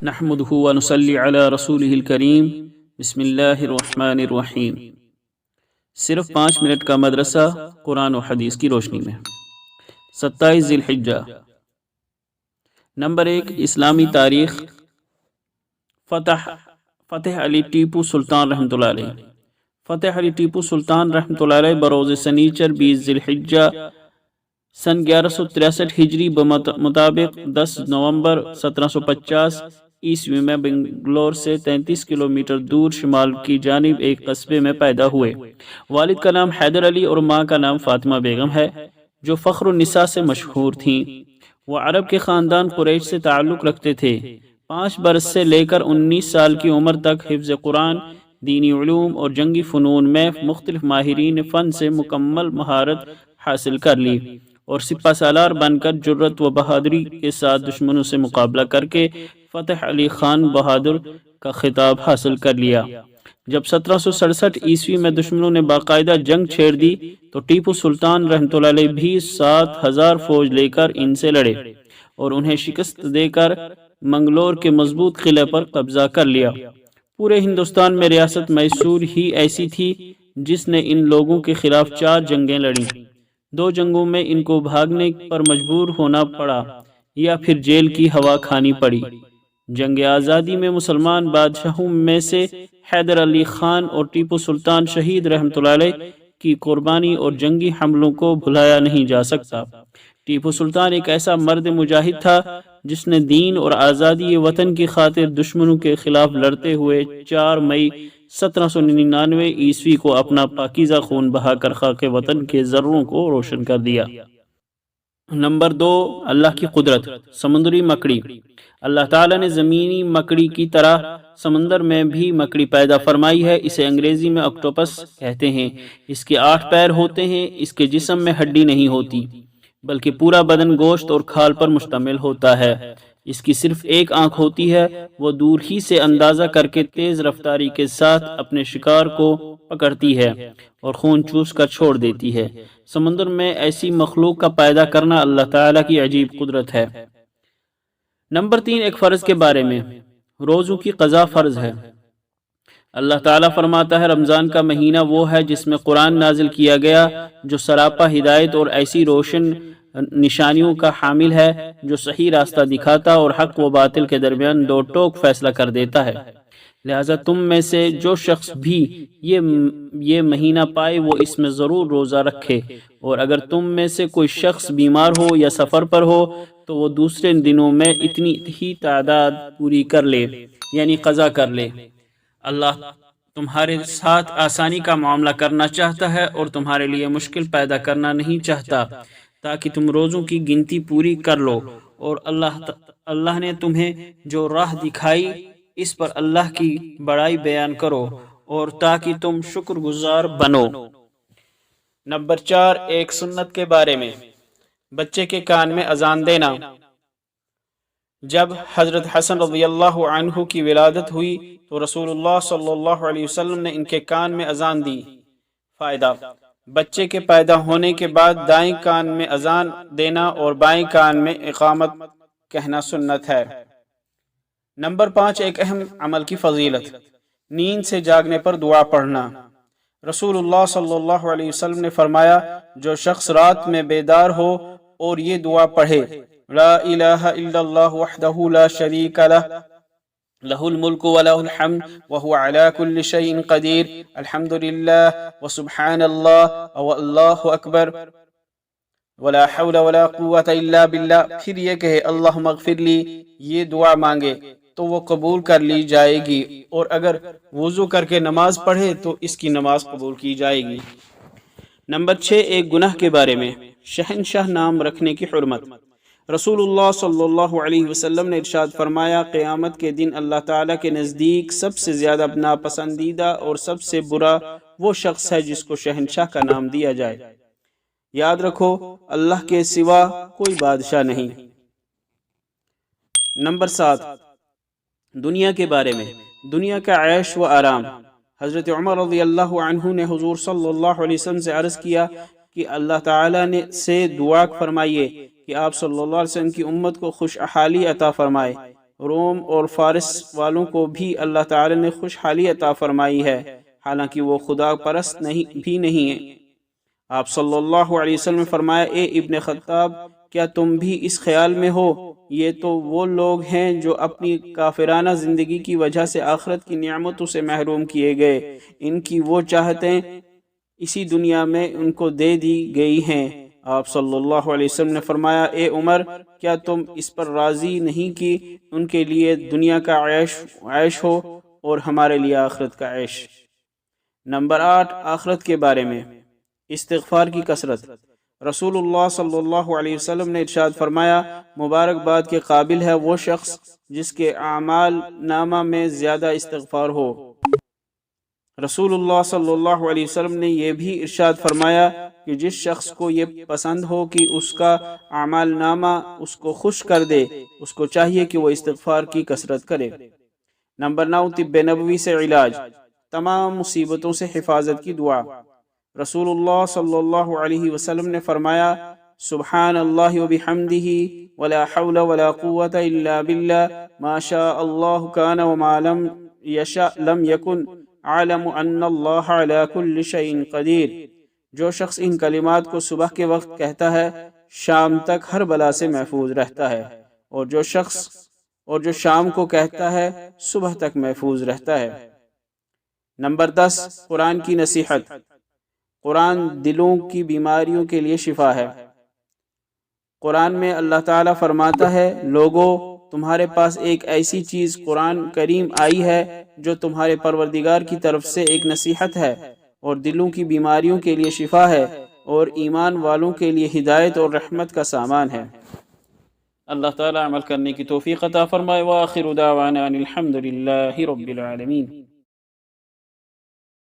نحمده ونصلي علی رسولہ الکریم بسم اللہ الرحمن الرحیم۔ صرف 5 منٹ کا مدرسہ قرآن و حدیث کی روشنی میں۔ 27 ذی الحجہ۔ نمبر 1، اسلامی تاریخ۔ فتح علی ٹیپو سلطان رحمۃ اللہ علیہ۔ فتح علی ٹیپو سلطان رحمۃ اللہ علیہ بروز سنیچر 20 ذی الحجہ سن 1163 ہجری بمطابق 10 نومبر 1750 عیسوی میں بنگلور سے 33 کلومیٹر دور شمال کی جانب ایک قصبے میں پیدا ہوئے۔ والد کا نام حیدر علی اور ماں کا نام فاطمہ بیگم ہے، جو فخر النساء سے مشہور تھیں۔ وہ عرب کے خاندان قریش سے تعلق رکھتے تھے۔ 5 برس سے لے کر 19 سال کی عمر تک حفظ قرآن، دینی علوم اور جنگی فنون میں مختلف ماہرین فن سے مکمل مہارت حاصل کر لی اور سپہ سالار بن کر جرأت و بہادری کے ساتھ دشمنوں سے مقابلہ کر کے فتح علی خان بہادر کا خطاب حاصل کر لیا۔ جب 1767 عیسوی میں دشمنوں نے باقاعدہ جنگ چھیڑ دی تو ٹیپو سلطان رحمۃ اللہ علیہ بھی 7000 فوج لے کر ان سے لڑے اور انہیں شکست دے کر منگلور کے مضبوط قلعے پر قبضہ کر لیا۔ پورے ہندوستان میں ریاست میسور ہی ایسی تھی جس نے ان لوگوں کے خلاف 4 جنگیں لڑیں۔ 2 جنگوں میں ان کو بھاگنے پر مجبور ہونا پڑا یا پھر جیل کی ہوا کھانی پڑی۔ جنگ آزادی میں مسلمان بادشاہوں میں سے حیدر علی خان اور ٹیپو سلطان شہید رحمۃ اللہ علیہ کی قربانی اور جنگی حملوں کو بھلایا نہیں جا سکتا۔ ٹیپو سلطان ایک ایسا مرد مجاہد تھا جس نے دین اور آزادی وطن کی خاطر دشمنوں کے خلاف لڑتے ہوئے 4 مئی 1799 عیسوی کو اپنا پاکیزہ خون بہا کر خاک وطن کے ذروں کو روشن کر دیا۔ نمبر 2، اللہ کی قدرت۔ سمندری مکڑی۔ اللہ تعالیٰ نے زمینی مکڑی کی طرح سمندر میں بھی مکڑی پیدا فرمائی ہے۔ اسے انگریزی میں آکٹوپس کہتے ہیں۔ اس کے 8 پیر ہوتے ہیں۔ اس کے جسم میں ہڈی نہیں ہوتی بلکہ پورا بدن گوشت اور کھال پر مشتمل ہوتا ہے۔ اس کی صرف ایک آنکھ ہوتی ہے۔ وہ دور ہی سے اندازہ کر کے تیز رفتاری کے ساتھ اپنے شکار کو پکڑتی ہے اور خون چوس کر چھوڑ دیتی ہے۔ سمندر میں ایسی مخلوق کا پیدا کرنا اللہ تعالیٰ کی عجیب قدرت ہے۔ نمبر 3، ایک فرض کے بارے میں۔ روزوں کی قضا فرض ہے۔ اللہ تعالیٰ فرماتا ہے، رمضان کا مہینہ وہ ہے جس میں قرآن نازل کیا گیا، جو سراپا ہدایت اور ایسی روشن نشانیوں کا حامل ہے جو صحیح راستہ دکھاتا اور حق و باطل کے درمیان 2 ٹوک فیصلہ کر دیتا ہے۔ لہٰذا تم میں سے جو شخص بھی یہ مہینہ پائے وہ اس میں ضرور روزہ رکھے، اور اگر تم میں سے کوئی شخص بیمار ہو یا سفر پر ہو تو وہ دوسرے دنوں میں اتنی ہی تعداد پوری کر لے، یعنی قضا کر لے۔ اللہ تمہارے ساتھ آسانی کا معاملہ کرنا چاہتا ہے اور تمہارے لیے مشکل پیدا کرنا نہیں چاہتا، تاکہ تم روزوں کی گنتی پوری کر لو۔ اور اللہ نے تمہیں جو راہ دکھائی اس پر اللہ کی بڑائی بیان کرو اور تاکہ تم شکر گزار بنو۔ نمبر 4، ایک سنت کے بارے میں۔ بچے کے کان میں اذان دینا۔ جب حضرت حسن رضی اللہ عنہ کی ولادت ہوئی تو رسول اللہ صلی اللہ علیہ وسلم نے ان کے کان میں اذان دی۔ فائدہ: بچے کے پیدا ہونے کے بعد دائیں کان میں اذان دینا اور بائیں کان میں اقامت کہنا سنت ہے۔ نمبر 5، ایک اہم عمل کی فضیلت۔ نیند سے جاگنے پر دعا پڑھنا۔ رسول اللہ صلی اللہ علیہ وسلم نے فرمایا، جو شخص رات میں بیدار ہو اور یہ دعا پڑھے، لا الہ الا اللہ وحدہ لا شریک لہ، لہ الملک ولہ الحمد وہو علی کل شیء قدیر، الحمد للہ وسبحان اللہ واللہ اکبر ولا حول ولا قوة الا باللہ، پھر یہ کہے اللہم اغفر لی، یہ دعا مانگے تو وہ قبول کر لی جائے گی، اور اگر وضو کر کے نماز پڑھے تو اس کی نماز قبول کی جائے گی۔ نمبر 6، ایک گناہ کے بارے میں۔ شہنشاہ نام رکھنے کی حرمت۔ رسول اللہ صلی اللہ علیہ وسلم نے ارشاد فرمایا، قیامت کے دن اللہ تعالیٰ کے نزدیک سب سے زیادہ ناپسندیدہ اور سب سے برا وہ شخص ہے جس کو شہنشاہ کا نام دیا جائے۔ یاد رکھو، اللہ کے سوا کوئی بادشاہ نہیں۔ نمبر 7، دنیا کے بارے میں۔ دنیا کا عیش و آرام۔ حضرت عمر رضی اللہ عنہ نے حضور صلی اللہ علیہ وسلم سے عرض کیا کہ اللہ تعالیٰ سے دعا فرمائیے کہ آپ صلی اللہ علیہ وسلم کی امت کو خوشحالی عطا فرمائے۔ روم اور فارس والوں کو بھی اللہ تعالی نے خوشحالی عطا فرمائی ہے، حالانکہ وہ خدا پرست نہیں ہیں۔ آپ صلی اللہ علیہ وسلم نے فرمایا، اے ابن خطاب، کیا تم بھی اس خیال میں ہو؟ یہ تو وہ لوگ ہیں جو اپنی کافرانہ زندگی کی وجہ سے آخرت کی نعمتوں سے محروم کیے گئے، ان کی وہ چاہتیں اسی دنیا میں ان کو دے دی گئی ہیں۔ آپ صلی اللہ علیہ وسلم نے فرمایا، اے عمر، کیا تم اس پر راضی نہیں کہ ان کے لیے دنیا کا عیش ہو اور ہمارے لیے آخرت کا عیش؟ نمبر 8، آخرت کے بارے میں استغفار کی کثرت۔ رسول اللہ صلی اللہ علیہ وسلم نے ارشاد فرمایا، مبارکباد کے قابل ہے وہ شخص جس کے اعمال نامہ میں زیادہ استغفار ہو۔ رسول اللہ صلی اللہ علیہ وسلم نے یہ بھی ارشاد فرمایا کہ جس شخص کو یہ پسند ہو کہ اس کا اعمال نامہ اس کو خوش کر دے، اس کو چاہیے کہ وہ استغفار کی کثرت کرے۔ نمبر 9، طب نبوی سے علاج، تمام مصیبتوں سے حفاظت کی دعا۔ رسول اللہ صلی اللہ علیہ وسلم نے فرمایا، سبحان اللہ وبحمدہ ولا حول ولا قوة الا باللہ ما شاء اللہ کان وما لم یشاء لم یکن اعلم ان اللہ علی کل شیء قدیر۔ جو شخص ان کلمات کو صبح کے وقت کہتا ہے شام تک ہر بلا سے محفوظ رہتا ہے، اور جو شام کو کہتا ہے صبح تک محفوظ رہتا ہے۔ نمبر 10، قرآن کی نصیحت۔ قرآن دلوں کی بیماریوں کے لیے شفا ہے۔ قرآن میں اللہ تعالیٰ فرماتا ہے، لوگو، تمہارے پاس ایک ایسی چیز قرآن کریم آئی ہے جو تمہارے پروردگار کی طرف سے ایک نصیحت ہے اور دلوں کی بیماریوں کے لیے شفا ہے اور ایمان والوں کے لیے ہدایت اور رحمت کا سامان ہے۔ اللہ تعالیٰ عمل کرنے کی توفیق عطا فرمائے۔ وآخر دعوانا ان الحمد للہ رب العالمین۔